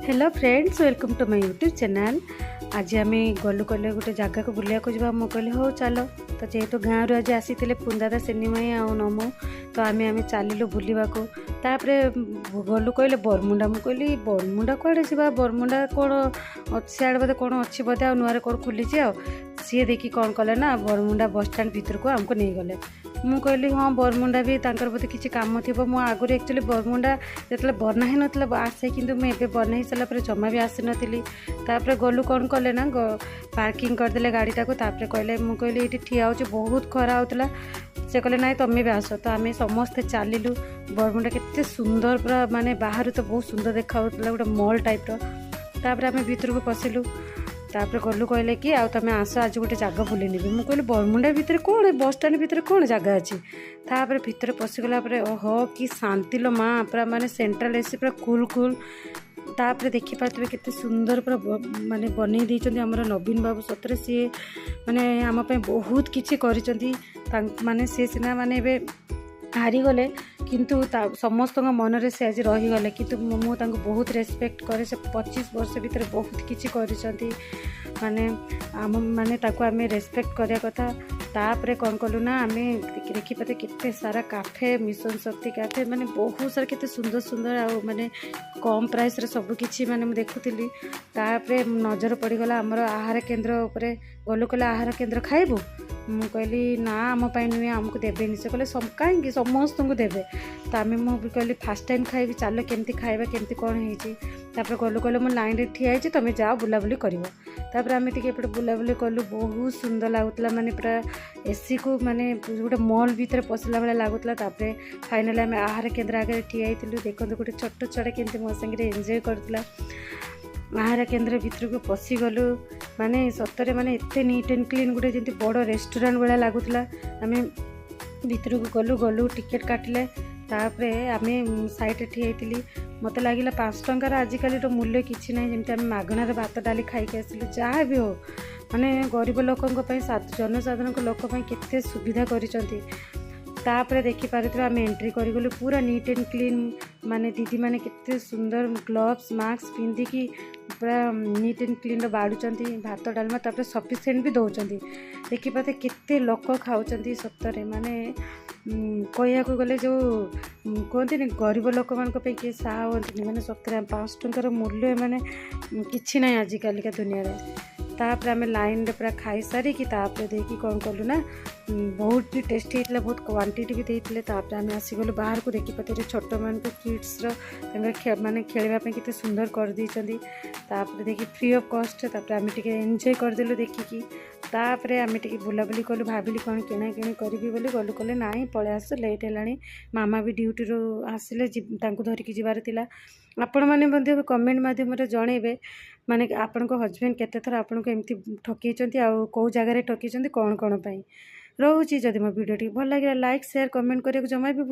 Hello friends, welcome to my YouTube channel. आज आम गलु कले गोटे जगह को बुलिया जा कहली हो चलो। तो जेहेतु गाँव रू आज आसी पुंदादा सेनिमाई आउ नमो तो आम चलू बुलवा को। गलु कहले बरमुंडा, मुझे कहली बरमुंडा कड़े जा, बरमुंडा कौन सियाड़े बोधे कौन अच्छी बोधे आ नुआरे कौन खोली सी देखी कौन कले ना बरमुंडा बस स्टाण्ड भितर को आमको नहीं गले। मु कहली हाँ बरमुंडा भी तांकर बोधे किसी काम थी। मु आगुरी एक्चुअली बरमुंडा जो बना ही नाला आसे कि मुझे बना ही सारा जमा भी आसी नी। तापर गलु कौन कले ना पार्किंग करदे गाड़ीटा को। तापर कहले मुझे कहली ये ठिया हो बहुत खरा होता से कहले ना तुम्हें भी आस। तो आम समस्ते चलू बरमुंडा केते सुंदर पूरा माने बाहर तो बहुत सुंदर देखा गोटे मॉल टाइप रो। आम भीतर को पशिलु। तापर गलु कहले कि आ तुम आस आज गोटे जगह बुले निबी। मुझे कहली बरमुंडा भितर कौन बस स्टाण्ड भितर कौन जगह अच्छी। तापर भितर पशिगला ओहो कि शांति लो माँ, पूरा माने सेंट्रल एसी पूरा कूल कूल। तापर देखी पारे केते सुंदर पूरा माने बनै देइचंदी हमर नवीन बाबू। सतरे सी माने आम पे बहुत किछि करिसंदी। माने से सिना माने एबे हारीगले किंतु समस्त मनरे से आज रहीगले। किंतु मुझे बहुत रेस्पेक्ट करे। से 25 वर्ष भितर बहुत किछि करिसंती। माने आम माने ताको आमे रेस्पेक्ट करिया कथा। तापरे कौन कलु ना आम देखी पाते केते सारा काफे, मिशन शक्ति काफे, माने बहुत सारा केते सुंदर सुंदर आ माने कम प्राइस रे सब किछि माने मु देखुतिली। तापरे नजर पड़ीगला आमर आहार केन्द्र उपरे। गलु कहले आहार केन्द्र खाइबु। मु कहली ना आम नुहे आमको देवेनि। से कहले कहीं समस्त को देवे। तो आम मुझे कहली फास्ट टाइम खाइबी चलो केमती खाइबा केमती कौन होती। तापर गलु कहले मो लाइन रे ठिया है तुम जाओ बुलाबुली कर। तापर आम टे बुलाबुली कलु। बहुत सुंदर लगुला माने पूरा एसी को माने गोटे मॉल भीतर पशिला भाई लगुला। तापर फाइनाली आम आहार केन्द्र आगे ठिया होती। देखो गोटे छोट छुआ केमती मो संगे एंजॉय करतला। आहार केन्द्र भीतर को पशिगलु। माने सतरे माने एते नीट एंड क्लीन गोटे जमी बड़ रेस्टोरेंट भाया लगुला। आम भीतर को गलु टिकेट काटिले। तापर आम साइड ठियाई। मत लगे 5 टंकार आजिकल मूल्य किसी ना। जमी आम मागणार भात डाली खाई आसिलु। जहाँ भी हो माने गरीब लोकों जनसाधारण लोक केते सुविधा करिसंती। तापर देखी पारे आम एंट्री करगलु पूरा नीट एंड क्लीन। माने दीदी माने केते सुंदर ग्लोव्स मास्क पिंधिकी पूरा नीट एंड क्लीन बाड़ुचंती भात डालमा। तापर सफिशिएंट भी दौरान। देखी पाते केते लोक खाऊचंती। सतरे माने कहया को गले जो कहते गरीब लोक मान किए साहा होती माने सतरे 5 टंकार मूल्य माने किछि ना आजिकल का दुनिया रे। तापर आम लाइन रे पूरा खाई सारिकी तापर देखी कौन कलु ना बहुत भी टेस्टी होता, बहुत क्वांटिटी भी देते। तापर आम आसीगलु बाहर को। देखी पाते छोट मान किड्स माने खेलवाई केते सुंदर कर देइचंदी। तापर देखी फ्री ऑफ कॉस्ट। तापर आम टिके एंजॉय करदेलु देखिकी। तापर आम टिके बुलाबुली कलु। भाविली कौन किणा किणी करी बोली। गलु कहले नाई पळे आस लेट है। मामा भी ड्यूटी रो आसिले धरिकी जीवार थिला। आपण मैंने कमेंट माध्यम जनइबे माने आपण हजबैंड केते थर आपन को एमती ठकैचंती आ को जगह ठकैचंती कौन कौन पाई। रोची जदि मो वीडियो भल लगे लाइक शेयर कमेंट करिया जमा भी